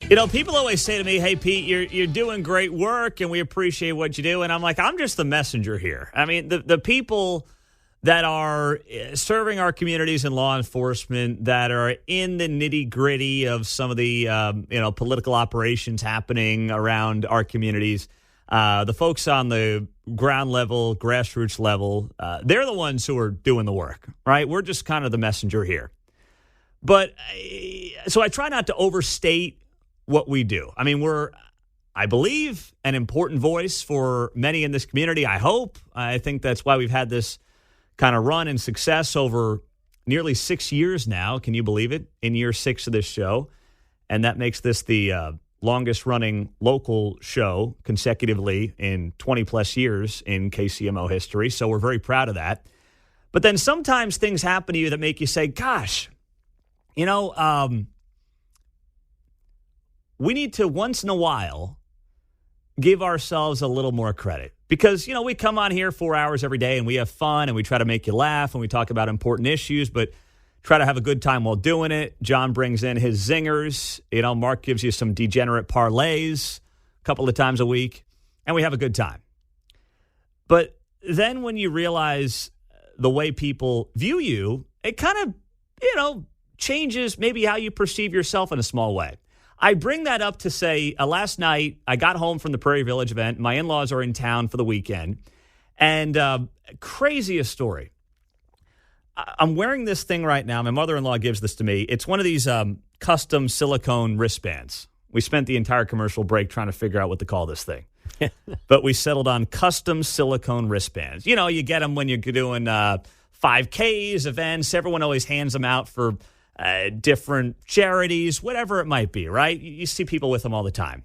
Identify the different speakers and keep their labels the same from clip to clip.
Speaker 1: People always say to me, hey, Pete, you're doing great work, and we appreciate what you do. And I'm like, I'm just the messenger here. I mean, the people that are serving our communities in law enforcement, that are in the nitty-gritty of some of the political operations happening around our communities, the folks on the ground level, grassroots level, they're the ones who are doing the work, right? We're just kind of the messenger here. But so I try not to overstate what we do. I mean, we're, I believe, an important voice for many in this community. I hope. I think that's why we've had this kind of run and success over nearly 6 years now. Can you believe it? In year 6 of this show. And that makes this the longest running local show consecutively in 20 plus years in KCMO history. So we're very proud of that. But then sometimes things happen to you that make you say, gosh, we need to, once in a while, give ourselves a little more credit. Because, we come on here 4 hours every day and we have fun and we try to make you laugh and we talk about important issues, but try to have a good time while doing it. John brings in his zingers. Mark gives you some degenerate parlays a couple of times a week, and we have a good time. But then when you realize the way people view you, it kind of, changes maybe how you perceive yourself in a small way. I bring that up to say, last night I got home from the Prairie Village event. My in-laws are in town for the weekend. And craziest story. I'm wearing this thing right now. My mother-in-law gives this to me. It's one of these custom silicone wristbands. We spent the entire commercial break trying to figure out what to call this thing. But we settled on custom silicone wristbands. You get them when you're doing 5Ks, events. Everyone always hands them out for different charities, whatever it might be, right? You see people with them all the time.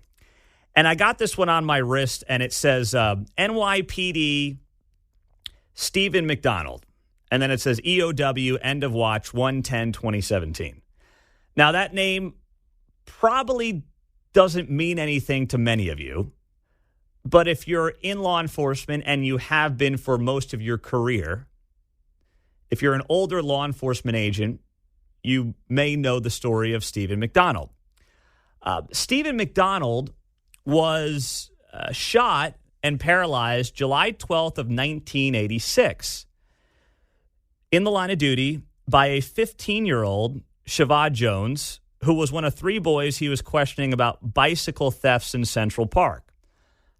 Speaker 1: And I got this one on my wrist, and it says NYPD Stephen McDonald. And then it says EOW, end of watch, 1/10/2017. Now, that name probably doesn't mean anything to many of you. But if you're in law enforcement and you have been for most of your career, if you're an older law enforcement agent, you may know the story of Stephen McDonald. Stephen McDonald was shot and paralyzed July 12th of 1986 in the line of duty by a 15-year-old, Shavod Jones, who was one of 3 boys he was questioning about bicycle thefts in Central Park.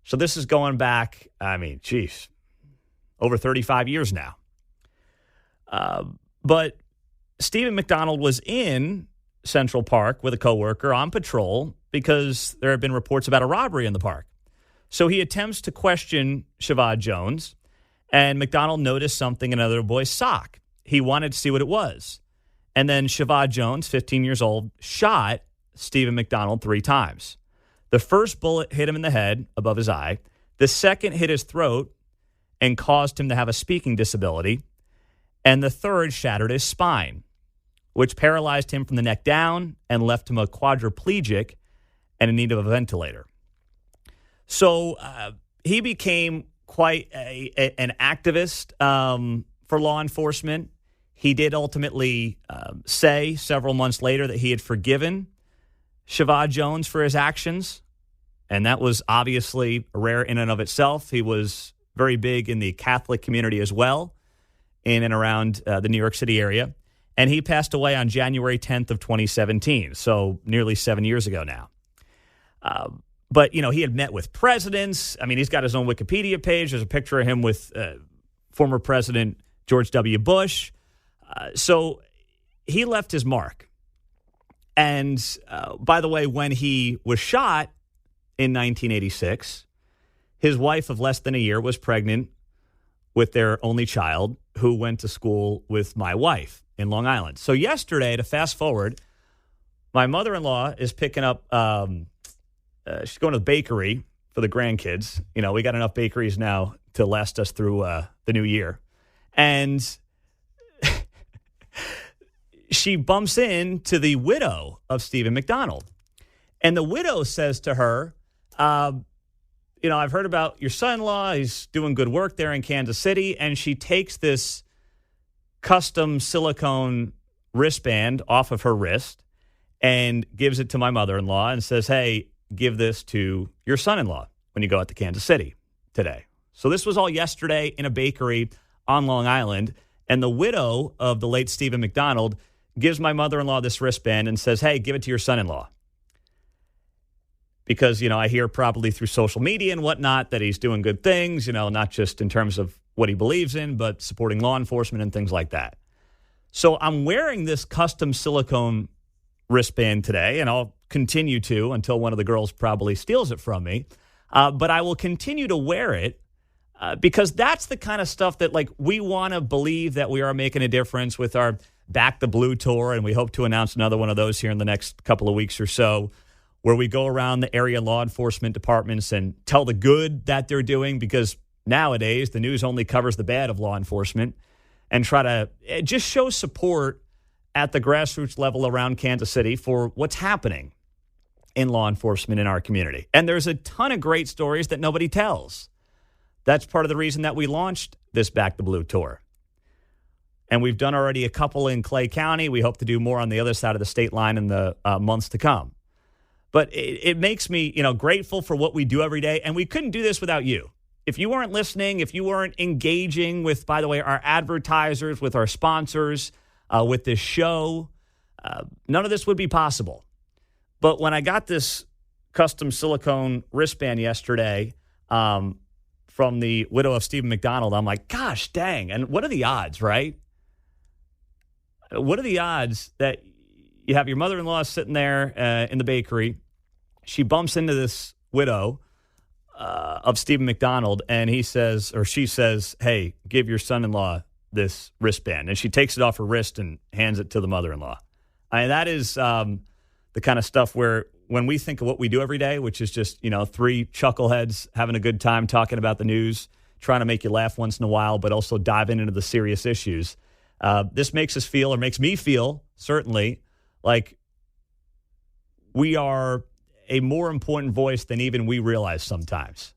Speaker 1: So this is going back, over 35 years now. But Stephen McDonald was in Central Park with a coworker on patrol because there have been reports about a robbery in the park. So he attempts to question Shavod Jones, and McDonald noticed something in another boy's sock. He wanted to see what it was. And then Shavod Jones, 15 years old, shot Stephen McDonald 3 times. The first bullet hit him in the head above his eye. The second hit his throat and caused him to have a speaking disability. And the third shattered his spine, which paralyzed him from the neck down and left him a quadriplegic and in need of a ventilator. So he became quite an activist for law enforcement. He did ultimately say several months later that he had forgiven Shavod Jones for his actions, and that was obviously rare in and of itself. He was very big in the Catholic community as well, in and around the New York City area. And he passed away on January 10th of 2017, so nearly 7 years ago now. But, he had met with presidents. He's got his own Wikipedia page. There's a picture of him with former President George W. Bush. So he left his mark. And, by the way, when he was shot in 1986, his wife of less than a year was pregnant with their only child, who went to school with my wife in Long Island. So yesterday, to fast forward, my mother-in-law is picking up, she's going to the bakery for the grandkids. We got enough bakeries now to last us through the new year. And she bumps into the widow of Stephen McDonald. And the widow says to her, I've heard about your son-in-law. He's doing good work there in Kansas City. And she takes this custom silicone wristband off of her wrist and gives it to my mother-in-law and says, hey, give this to your son-in-law when you go out to Kansas City today. So this was all yesterday in a bakery on Long Island. And the widow of the late Stephen McDonald gives my mother-in-law this wristband and says, hey, give it to your son-in-law. Because, I hear probably through social media and whatnot that he's doing good things, not just in terms of what he believes in, but supporting law enforcement and things like that. So I'm wearing this custom silicone wristband today, and I'll continue to until one of the girls probably steals it from me. But I will continue to wear it because that's the kind of stuff that, we want to believe that we are making a difference with our Back the Blue tour, and we hope to announce another one of those here in the next couple of weeks or so, where we go around the area law enforcement departments and tell the good that they're doing, because nowadays the news only covers the bad of law enforcement, and try to just show support at the grassroots level around Kansas City for what's happening in law enforcement in our community. And there's a ton of great stories that nobody tells. That's part of the reason that we launched this Back the Blue tour. And we've done already a couple in Clay County. We hope to do more on the other side of the state line in the months to come. But it makes me, grateful for what we do every day. And we couldn't do this without you. If you weren't listening, if you weren't engaging with, by the way, our advertisers, with our sponsors, with this show, none of this would be possible. But when I got this custom silicone wristband yesterday from the widow of Stephen McDonald, I'm like, gosh, dang. And what are the odds, right? What are the odds that you have your mother-in-law sitting there in the bakery? She bumps into this widow of Stephen McDonald, and he says, or she says, hey, give your son-in-law this wristband. And she takes it off her wrist and hands it to the mother-in-law. That is the kind of stuff where when we think of what we do every day, which is just, three chuckleheads having a good time talking about the news, trying to make you laugh once in a while, but also diving into the serious issues. This makes us feel, or makes me feel, certainly, like we are a more important voice than even we realize sometimes.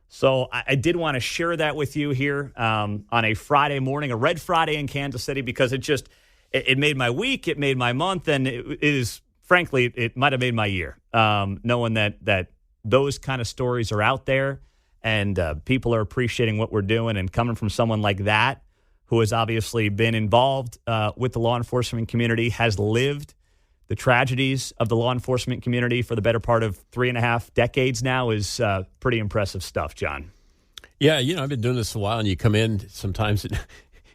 Speaker 1: So I did want to share that with you here on a Friday morning, a Red Friday in Kansas City, because it made my week, it made my month, and it is, frankly, it might have made my year, knowing that those kind of stories are out there and people are appreciating what we're doing, and coming from someone like that who has obviously been involved with the law enforcement community, has lived the tragedies of the law enforcement community for the better part of 3.5 decades now, is pretty impressive stuff, John.
Speaker 2: Yeah, I've been doing this a while, and you come in sometimes and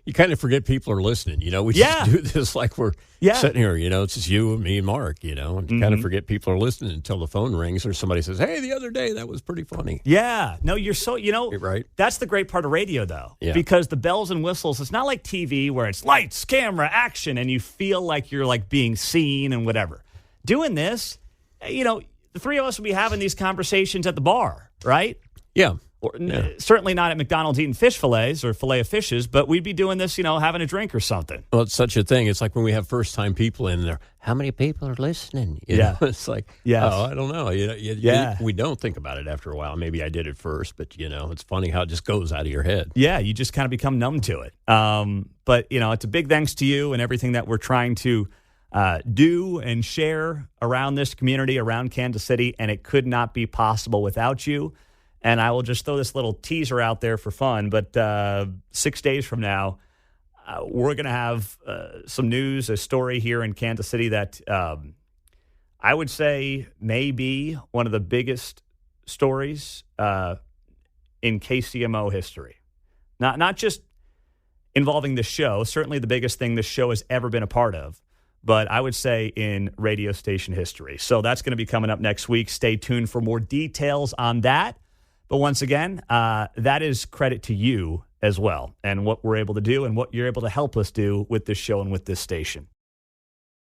Speaker 2: you kind of forget people are listening. We just do this like we're sitting here, it's just you and me and Mark, and you kind of forget people are listening until the phone rings or somebody says, hey, the other day, that was pretty funny.
Speaker 1: Yeah. No, you're so,
Speaker 2: right.
Speaker 1: That's the great part of radio, though,
Speaker 2: because
Speaker 1: the bells and whistles, it's not like TV where it's lights, camera, action, and you feel like you're being seen and whatever. Doing this, the three of us will be having these conversations at the bar, right?
Speaker 2: Yeah.
Speaker 1: Certainly not at McDonald's eating fish fillets or filet of fishes, but we'd be doing this, having a drink or something.
Speaker 2: Well, it's such a thing. It's like when we have first-time people in there. How many people are listening? You know? It's like, I don't know. We don't think about it after a while. Maybe I did it first, but, it's funny how it just goes out of your head.
Speaker 1: Yeah, you just kind of become numb to it. But, it's a big thanks to you and everything that we're trying to do and share around this community, around Kansas City, and it could not be possible without you. And I will just throw this little teaser out there for fun, but 6 days from now, we're going to have some news, a story here in Kansas City that I would say may be one of the biggest stories in KCMO history. Not just involving the show, certainly the biggest thing this show has ever been a part of, but I would say in radio station history. So that's going to be coming up next week. Stay tuned for more details on that. But once again, that is credit to you as well, and what we're able to do and what you're able to help us do with this show and with this station.